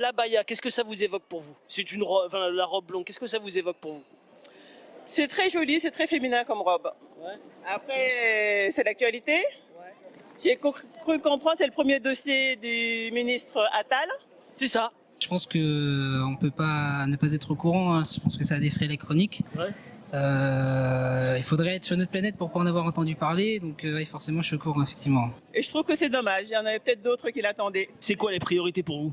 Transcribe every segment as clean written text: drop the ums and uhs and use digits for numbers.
L'abaya, qu'est-ce que ça vous évoque pour vous? C'est une robe, enfin, la robe longue, qu'est-ce que ça vous évoque pour vous? C'est très joli, c'est très féminin comme robe. Ouais. Après, c'est l'actualité. Ouais. J'ai cru comprendre, c'est le premier dossier du ministre Attal. C'est ça. Je pense que on peut pas ne pas être au courant. Hein. Je pense que ça a défrayé la chronique. Ouais. Il faudrait être sur notre planète pour pas en avoir entendu parler. Donc, forcément, je suis au courant, effectivement. Et je trouve que c'est dommage. Il y en avait peut-être d'autres qui l'attendaient. C'est quoi les priorités pour vous?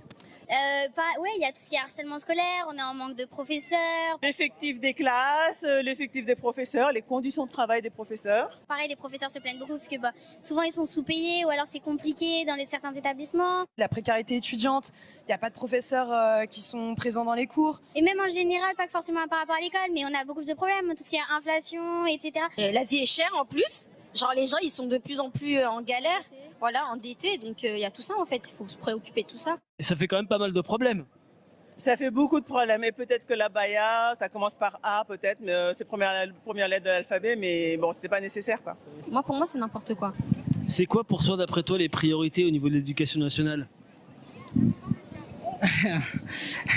Ouais, il y a tout ce qui est harcèlement scolaire, on est en manque de professeurs. L'effectif des classes, l'effectif des professeurs, les conditions de travail des professeurs. Pareil, les professeurs se plaignent beaucoup parce que souvent ils sont sous-payés ou alors c'est compliqué dans certains établissements. La précarité étudiante, il n'y a pas de professeurs qui sont présents dans les cours. Et même en général, pas que forcément par rapport à l'école, mais on a beaucoup de problèmes, tout ce qui est inflation, etc. La vie est chère en plus. Genre les gens ils sont de plus en plus en galère, voilà, endettés, donc il y a tout ça en fait, il faut se préoccuper de tout ça. Et ça fait quand même pas mal de problèmes. Ça fait beaucoup de problèmes. Et peut-être que l'abaya, ça commence par A peut-être, mais c'est la première lettre de l'alphabet, mais bon, c'est pas nécessaire quoi. Moi pour moi c'est n'importe quoi. C'est quoi pour toi, d'après toi, les priorités au niveau de l'éducation nationale?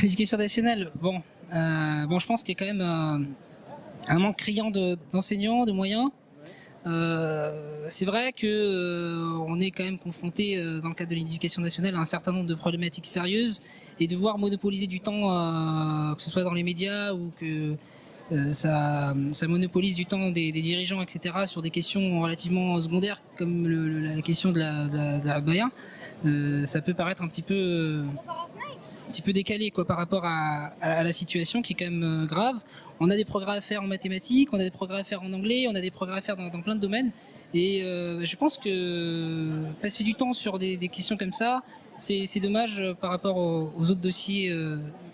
L'éducation nationale, je pense qu'il y a quand même un manque criant d'enseignants, de moyens. C'est vrai que on est quand même confronté dans le cadre de l'éducation nationale à un certain nombre de problématiques sérieuses et devoir monopoliser du temps, que ce soit dans les médias ou que ça monopolise du temps des dirigeants, etc., sur des questions relativement secondaires comme la question de la Baïa, ça peut paraître un petit peu décalé quoi par rapport à la situation qui est quand même grave. On a des progrès à faire en mathématiques, on a des progrès à faire en anglais, on a des progrès à faire dans plein de domaines. Et je pense que passer du temps sur des questions comme ça, c'est dommage par rapport aux autres dossiers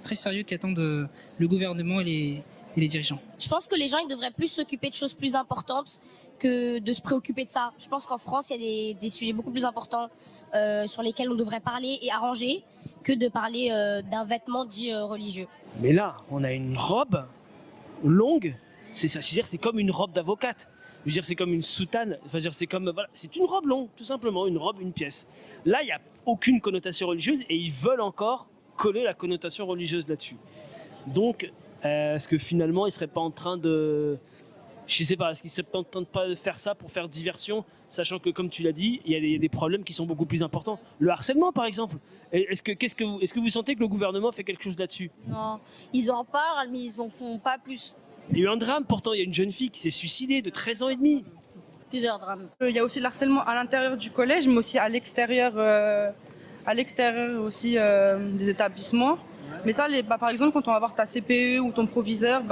très sérieux qu'attendent le gouvernement et les dirigeants. Je pense que les gens ils devraient plus s'occuper de choses plus importantes que de se préoccuper de ça. Je pense qu'en France il y a des sujets beaucoup plus importants sur lesquels on devrait parler et arranger que de parler d'un vêtement dit religieux. Mais là, on a une robe longue, c'est ça, c'est comme une robe d'avocate. Je veux dire, c'est comme une soutane. Enfin, c'est comme, voilà, c'est une robe longue, tout simplement, une robe, une pièce. Là, il n'y a aucune connotation religieuse et ils veulent encore coller la connotation religieuse là-dessus. Donc, est-ce que finalement, ils ne seraient pas en train de... Je sais pas, est-ce qu'ils ne seraient pas en train de pas faire ça pour faire diversion, sachant que, comme tu l'as dit, il y a des problèmes qui sont beaucoup plus importants. Le harcèlement, par exemple. Est-ce que vous sentez que le gouvernement fait quelque chose là-dessus? Non, ils en parlent mais ils en font pas plus. Il y a eu un drame, pourtant, il y a une jeune fille qui s'est suicidée de 13 ans et demi. Plusieurs drames. Il y a aussi le harcèlement à l'intérieur du collège, mais aussi à l'extérieur aussi des établissements. Mais ça, par exemple, quand on va voir ta CPE ou ton proviseur,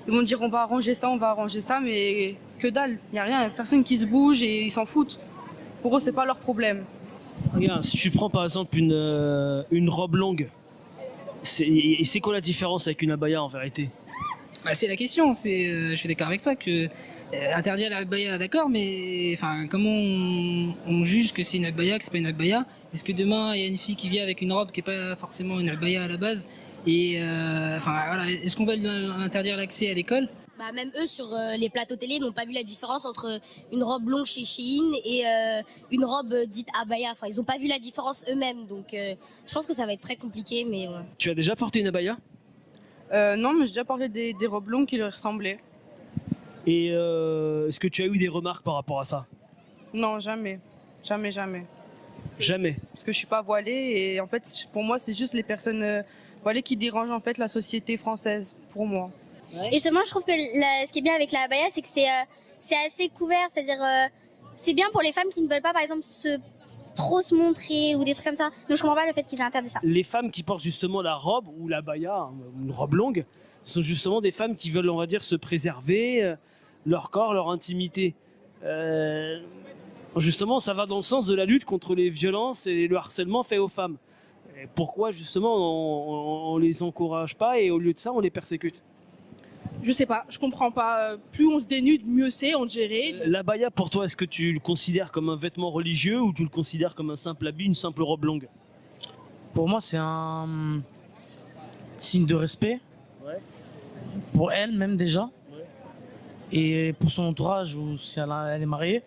ils vont dire on va arranger ça, mais que dalle, il n'y a rien, y a personne qui se bouge et ils s'en foutent. Pour eux, c'est pas leur problème. Regarde, si tu prends par exemple une robe longue, c'est quoi la différence avec une abaya en vérité? C'est la question, je suis d'accord avec toi que interdire la abaya, d'accord, mais enfin, comment on juge que c'est une abaya, que c'est pas une abaya? Est-ce que demain il y a une fille qui vient avec une robe qui est pas forcément une abaya à la base et voilà, est-ce qu'on va l'interdire l'accès à l'école? Même eux sur les plateaux télé n'ont pas vu la différence entre une robe longue chez Shein et une robe dite abaya. Enfin, ils n'ont pas vu la différence eux-mêmes, donc je pense que ça va être très compliqué. Mais ouais. Tu as déjà porté une abaya? Non, mais j'ai déjà parlé des robes longues qui leur ressemblaient. Et est-ce que tu as eu des remarques par rapport à ça? Non, jamais. Jamais. Jamais. Parce que je suis pas voilée et en fait, pour moi, c'est juste les personnes voilées qui dérangent en fait la société française, pour moi. Et justement, je trouve que ce qui est bien avec la abaya, c'est que c'est assez couvert, c'est-à-dire c'est bien pour les femmes qui ne veulent pas, par exemple, trop se montrer ou des trucs comme ça. Donc je comprends pas le fait qu'ils aient interdit ça. Les femmes qui portent justement la robe ou l'abaya, une robe longue, ce sont justement des femmes qui veulent, on va dire, se préserver leur corps, leur intimité. Justement, ça va dans le sens de la lutte contre les violences et le harcèlement fait aux femmes. Et pourquoi justement on les encourage pas et au lieu de ça on les persécute? Je sais pas, je comprends pas. Plus on se dénude, mieux c'est, on dirait. L'abaya, pour toi, est-ce que tu le considères comme un vêtement religieux ou tu le considères comme un simple habit, une simple robe longue? Pour moi, c'est un signe de respect. Ouais. Pour elle, même déjà. Ouais. Et pour son entourage, ou si elle est mariée.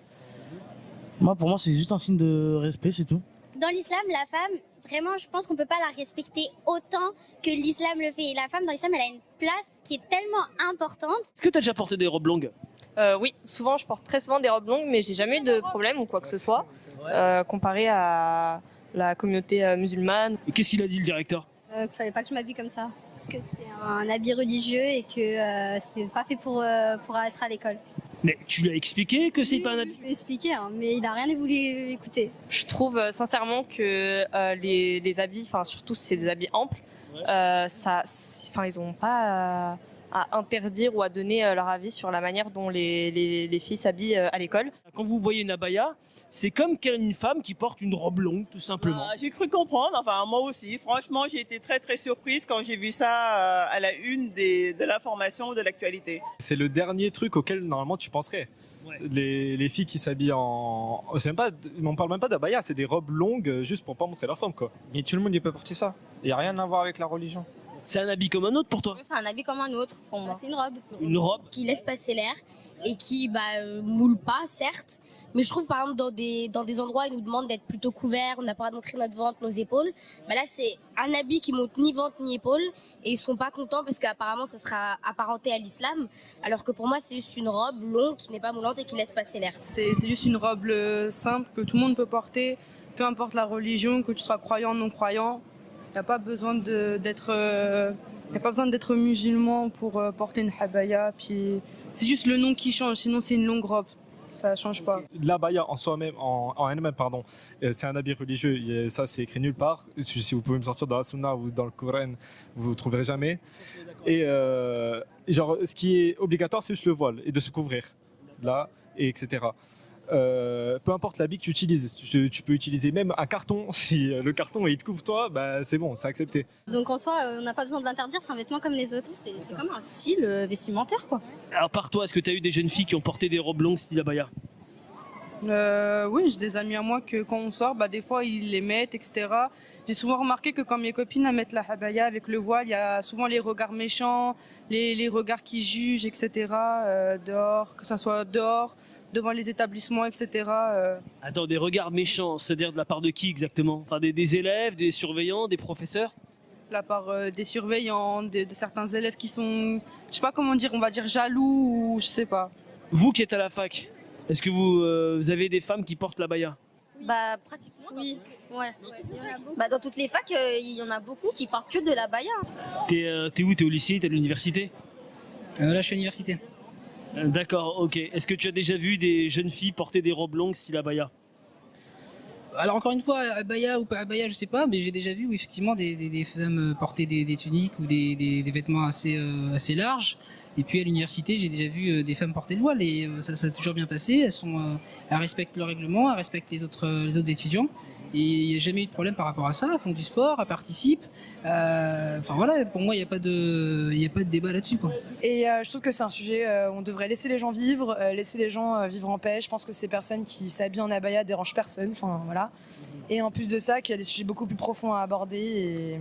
Moi, pour moi, c'est juste un signe de respect, c'est tout. Dans l'islam, la femme, vraiment, je pense qu'on peut pas la respecter autant que l'islam le fait. Et la femme dans l'islam, elle a une place qui est tellement importante. Est-ce que tu as déjà porté des robes longues? Oui, souvent, je porte très souvent des robes longues, mais j'ai jamais eu de problème ou quoi que ce soit, comparé à la communauté musulmane. Et qu'est-ce qu'il a dit le directeur? Qu'il fallait pas que je m'habille comme ça, parce que c'était un habit religieux et que c'était pas fait pour être à l'école. Mais tu lui as expliqué que c'est pas un habit? Je lui ai expliqué, hein, mais il a rien voulu écouter. Je trouve sincèrement que les habits, enfin surtout si c'est des habits amples, ils ont pas à interdire ou à donner leur avis sur la manière dont les filles s'habillent à l'école. Quand vous voyez une abaya, c'est comme une femme qui porte une robe longue, tout simplement. J'ai cru comprendre, enfin moi aussi. Franchement, j'ai été très très surprise quand j'ai vu ça à la une de l'information ou de l'actualité. C'est le dernier truc auquel normalement tu penserais. Ouais. Les filles qui s'habillent en... On parle même pas d'abaya, c'est des robes longues juste pour pas montrer leur forme, quoi. Mais tout le monde il peut porter ça. Il n'y a rien à voir avec la religion. C'est un habit comme un autre pour toi? C'est un habit comme un autre pour moi. C'est une robe. Une robe qui laisse passer l'air et qui moule pas, certes. Mais je trouve par exemple dans des endroits ils nous demandent d'être plutôt couverts, on n'a pas le droit de montrer notre ventre, nos épaules. Bah là c'est un habit qui montre ni ventre ni épaules et ils sont pas contents parce qu'apparemment ça sera apparenté à l'islam. Alors que pour moi c'est juste une robe longue qui n'est pas moulante et qui laisse passer l'air. C'est juste une robe simple que tout le monde peut porter, peu importe la religion, que tu sois croyant ou non croyant. Il n'y a pas besoin d'être musulman pour porter une habaya. Puis c'est juste le nom qui change, sinon c'est une longue robe. Ça change pas. L'abaya en soi-même, en elle-même, pardon, c'est un habit religieux. Ça, c'est écrit nulle part. Si vous pouvez me sortir dans la Sunna ou dans le Coran, vous ne trouverez jamais. Et ce qui est obligatoire, c'est juste le voile et de se couvrir, là, et etc. Peu importe l'habit que tu utilises, tu peux utiliser même un carton. Si le carton il te couvre toi, bah c'est bon, c'est accepté. Donc en soi, on n'a pas besoin de l'interdire, c'est un vêtement comme les autres. C'est comme un style vestimentaire, quoi. Alors par toi, est-ce que tu as eu des jeunes filles qui ont porté des robes longues style abaya? Oui, j'ai des amis à moi que quand on sort, des fois ils les mettent, etc. J'ai souvent remarqué que quand mes copines elles mettent la habaya avec le voile, il y a souvent les regards méchants, les regards qui jugent, etc. Dehors, que ça soit dehors, devant les établissements, etc. Attends, des regards méchants, c'est-à-dire de la part de qui exactement? Enfin, des élèves, des surveillants, des professeurs? De la part des surveillants, de certains élèves qui sont, je sais pas comment dire, on va dire jaloux ou je sais pas. Vous qui êtes à la fac, est-ce que vous avez des femmes qui portent l'abaya? Pratiquement. Oui, ouais. Il y en a beaucoup. Dans toutes les facs, il y en a beaucoup qui portent que de l'abaya. T'es où? T'es au lycée? T'es à l'université? Là, je suis à l'université. D'accord, ok. Est-ce que tu as déjà vu des jeunes filles porter des robes longues style abaya? Alors encore une fois, abaya ou pas abaya, je sais pas, mais j'ai déjà vu effectivement des femmes porter des tuniques ou des vêtements assez larges. Et puis à l'université, j'ai déjà vu des femmes porter le voile et ça a toujours bien passé. Elles respectent le règlement, elles respectent les autres étudiants. Et il n'y a jamais eu de problème par rapport à ça. Elles font du sport, elles participent. Enfin voilà, pour moi, il n'y a pas de débat là-dessus, quoi. Et je trouve que c'est un sujet où on devrait laisser les gens vivre, laisser les gens vivre en paix. Je pense que ces personnes qui s'habillent en abaya dérangent personne. Enfin voilà. Et en plus de ça, qu'il y a des sujets beaucoup plus profonds à aborder. Et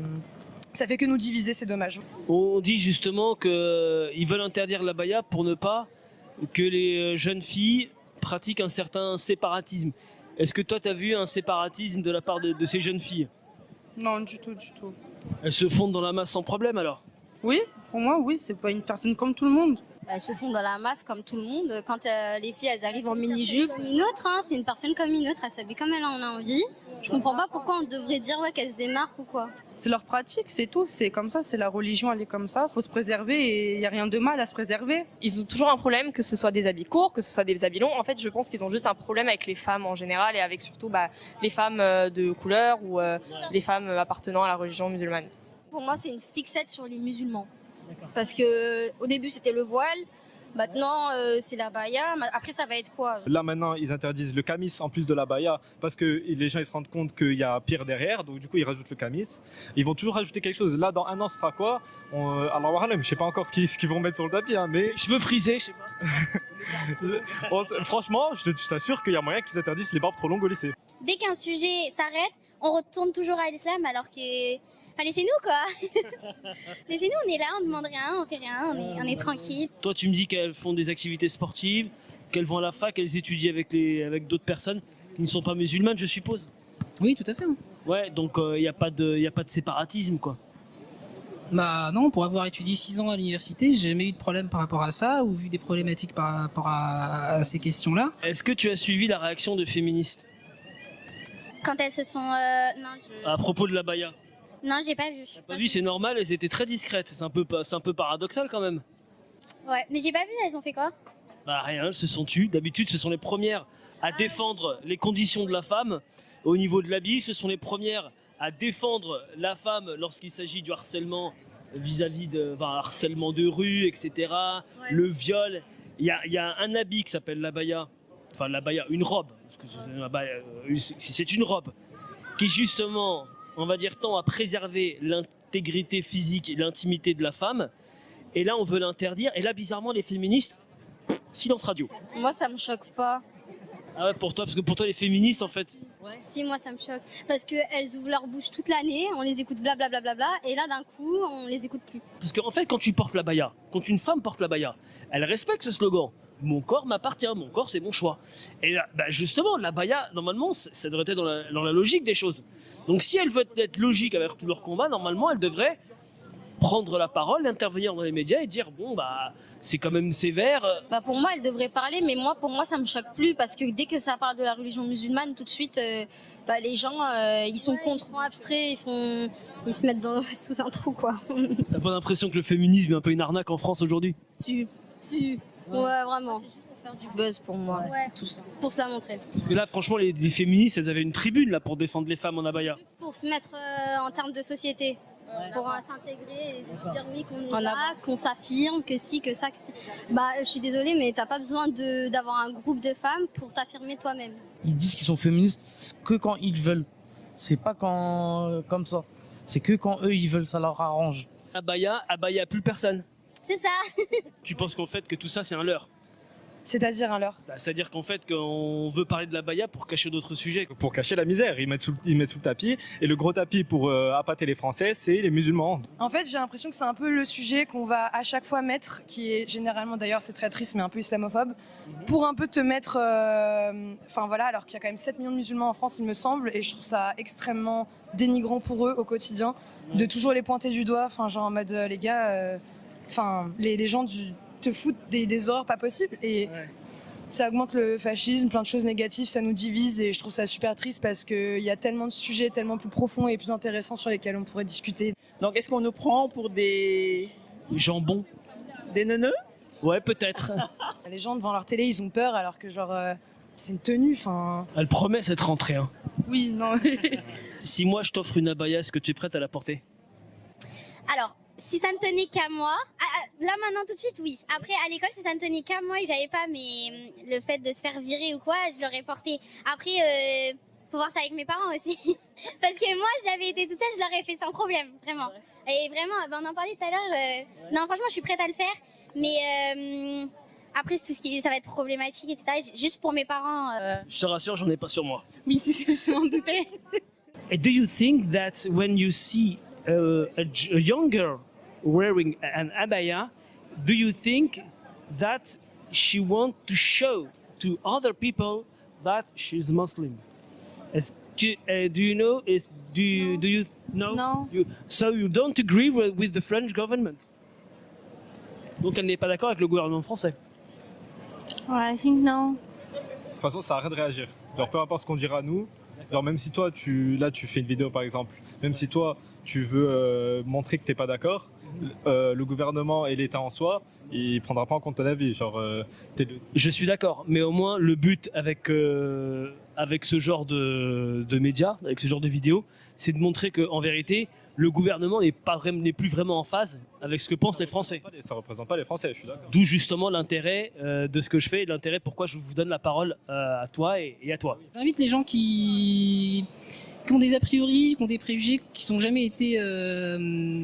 ça fait que nous diviser, c'est dommage. On dit justement qu'ils veulent interdire l'abaya pour ne pas que les jeunes filles pratiquent un certain séparatisme. Est-ce que toi, tu as vu un séparatisme de la part de ces jeunes filles? Non, du tout, du tout. Elles se fondent dans la masse sans problème alors? Oui, pour moi, oui, c'est pas une personne comme tout le monde. Elles se font dans la masse comme tout le monde. Quand les filles elles arrivent en mini-jupe, comme une autre, hein, c'est une personne comme une autre, elle s'habille comme elle en a envie. Je comprends pas pourquoi on devrait dire qu'elle se démarque ou quoi. C'est leur pratique, c'est tout. C'est comme ça, c'est la religion, elle est comme ça. Faut se préserver et il y a rien de mal à se préserver. Ils ont toujours un problème, que ce soit des habits courts, que ce soit des habits longs. En fait, je pense qu'ils ont juste un problème avec les femmes en général et avec surtout les femmes de couleur ou les femmes appartenant à la religion musulmane. Pour moi, c'est une fixette sur les musulmans. Parce que au début, c'était le voile. Maintenant, c'est l'abaya. Après, ça va être quoi? Là, maintenant, ils interdisent le camis en plus de l'abaya parce que les gens ils se rendent compte qu'il y a pire derrière. Donc, du coup, ils rajoutent le camis. Ils vont toujours rajouter quelque chose. Là, dans un an, ce sera quoi? Alors, je sais pas encore ce qu'ils vont mettre sur le tapis, hein, mais. Cheveux frisés, je sais pas. Franchement, je t'assure qu'il y a moyen qu'ils interdisent les barbes trop longues au lycée. Dès qu'un sujet s'arrête, on retourne toujours à l'islam alors que... Enfin, laissez-nous quoi. Laissez-nous, on est là, on demande rien, on fait rien, on est tranquille. Toi, tu me dis qu'elles font des activités sportives, qu'elles vont à la fac, qu'elles étudient avec d'autres personnes qui ne sont pas musulmanes, je suppose. Oui, tout à fait. Ouais, donc il n'y a pas de séparatisme, quoi. Bah non, pour avoir étudié 6 ans à l'université, j'ai jamais eu de problème par rapport à ça, ou vu des problématiques par rapport à ces questions-là. Est-ce que tu as suivi la réaction de féministes Quand elles se sont... Non, à propos de l'abaya? non, j'ai pas vu. Pas vu, c'est normal, elles étaient très discrètes. C'est un peu paradoxal quand même. Ouais, mais j'ai pas vu, elles ont fait quoi? Bah rien, elles se sont tues. D'habitude, ce sont les premières à défendre les conditions de la femme. Au niveau de l'habit, ce sont les premières à défendre la femme lorsqu'il s'agit du harcèlement vis-à-vis harcèlement de rue, etc. Ouais. Le viol. Il y a un habit qui s'appelle l'abaya. Enfin, l'abaya, une robe. Parce que c'est une robe qui justement, on va dire, tend à préserver l'intégrité physique et l'intimité de la femme. Et là, on veut l'interdire. Et là, bizarrement, les féministes, silence radio. Moi, ça me choque pas. Ah ouais, pour toi, parce que pour toi, les féministes, en fait... Si, moi, ça me choque. Parce qu'elles ouvrent leur bouche toute l'année, on les écoute blablabla, et là, d'un coup, on les écoute plus. Parce qu'en fait, quand tu portes l'abaya, quand une femme porte l'abaya, elle respecte ce slogan. Mon corps m'appartient, mon corps, c'est mon choix. Et là, bah justement, l'abaya, normalement, ça devrait être dans la logique des choses. Donc si elle veut être logique avec tout leur combat, normalement, elle devrait prendre la parole, intervenir dans les médias et dire bon bah c'est quand même sévère. Bah pour moi elle devrait parler, mais pour moi ça me choque plus parce que dès que ça parle de la religion musulmane, tout de suite les gens ils sont contre, ils sont abstraits, ils se mettent sous un trou quoi. T'as pas l'impression que le féminisme est un peu une arnaque en France aujourd'hui? Si. Ouais vraiment. C'est juste pour faire du buzz pour moi. Ouais. Tout ça. Pour se la montrer. Parce que là franchement les féministes elles avaient une tribune là pour défendre les femmes en abaya. Juste pour se mettre en termes de société. Pour s'intégrer et dire oui qu'on est là, qu'on s'affirme, que si, que ça, que si. Bah je suis désolée mais t'as pas besoin d'avoir un groupe de femmes pour t'affirmer toi-même. Ils disent qu'ils sont féministes que quand ils veulent. C'est pas quand comme ça. C'est que quand eux ils veulent, ça leur arrange. Abaya plus personne. C'est ça. Tu penses qu'en fait que tout ça c'est un leurre? C'est-à-dire un leurre? C'est-à-dire qu'en fait qu'on veut parler de l'abaya pour cacher d'autres sujets. Pour cacher la misère, ils mettent sous le tapis. Et le gros tapis pour appâter les Français, c'est les musulmans. En fait, j'ai l'impression que c'est un peu le sujet qu'on va à chaque fois mettre, qui est généralement d'ailleurs, c'est très triste, mais un peu islamophobe, pour un peu te mettre... alors qu'il y a quand même 7 millions de musulmans en France, il me semble, et je trouve ça extrêmement dénigrant pour eux au quotidien, de toujours les pointer du doigt, genre en mode les gars... les gens te foutent des horreurs pas possibles et ça augmente le fascisme, plein de choses négatives, ça nous divise et je trouve ça super triste parce qu'il y a tellement de sujets tellement plus profonds et plus intéressants sur lesquels on pourrait discuter. Donc est-ce qu'on nous prend pour des jambons, des neuneux? Ouais, peut-être. Les gens devant leur télé ils ont peur alors que c'est une tenue. Elle promet cette rentrée. Hein. Oui, non. Si moi je t'offre une abaya, est-ce que tu es prête à la porter? Alors, si ça ne tenait qu'à moi, là maintenant tout de suite oui. Après à l'école si ça ne tenait qu'à moi et que j'avais pas le fait de se faire virer ou quoi, je l'aurais porté. Après faut voir ça avec mes parents aussi. Parce que moi j'avais été toute seule, je l'aurais fait sans problème, vraiment. Et vraiment, on en parlait tout à l'heure, non franchement je suis prête à le faire. Mais après tout ce qui ça va être problématique etc. Juste pour mes parents. Je te rassure, j'en ai pas sur moi. Oui, c'est ce que je m'en doutais. And do you think that when you see a young girl wearing an abaya, do you think that she wants to show to other people that she's Muslim? Do you know? Do you know? No. So you don't agree with the French government? Donc elle n'est pas d'accord avec le gouvernement français. I think no. De toute façon, ça arrête de réagir. Genre, peu importe ce qu'on dira nous, genre, même si toi, tu fais une vidéo par exemple, même si toi, tu veux montrer que t'es pas d'accord, le gouvernement et l'État en soi, il prendra pas en compte ton avis. Je suis d'accord, mais au moins le but avec ce genre de médias, avec ce genre de vidéos, c'est de montrer que en vérité, le gouvernement n'est plus vraiment en phase avec ce que pensent les Français. Ça représente pas les Français, je suis d'accord. D'où justement l'intérêt de ce que je fais et l'intérêt pourquoi je vous donne la parole à toi et à toi. J'invite les gens qui ont des a priori, qui ont des préjugés, qui sont jamais été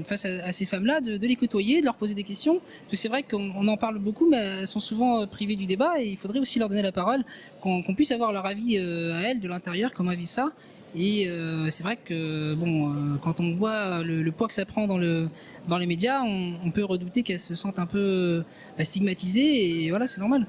face à ces femmes-là, de les côtoyer, de leur poser des questions. Parce que c'est vrai qu'on en parle beaucoup, mais elles sont souvent privées du débat et il faudrait aussi leur donner la parole, qu'on puisse avoir leur avis à elles, de l'intérieur, comment elles vivent ça. Et c'est vrai que quand on voit le poids que ça prend dans les médias, on peut redouter qu'elles se sentent un peu stigmatisées et voilà, c'est normal.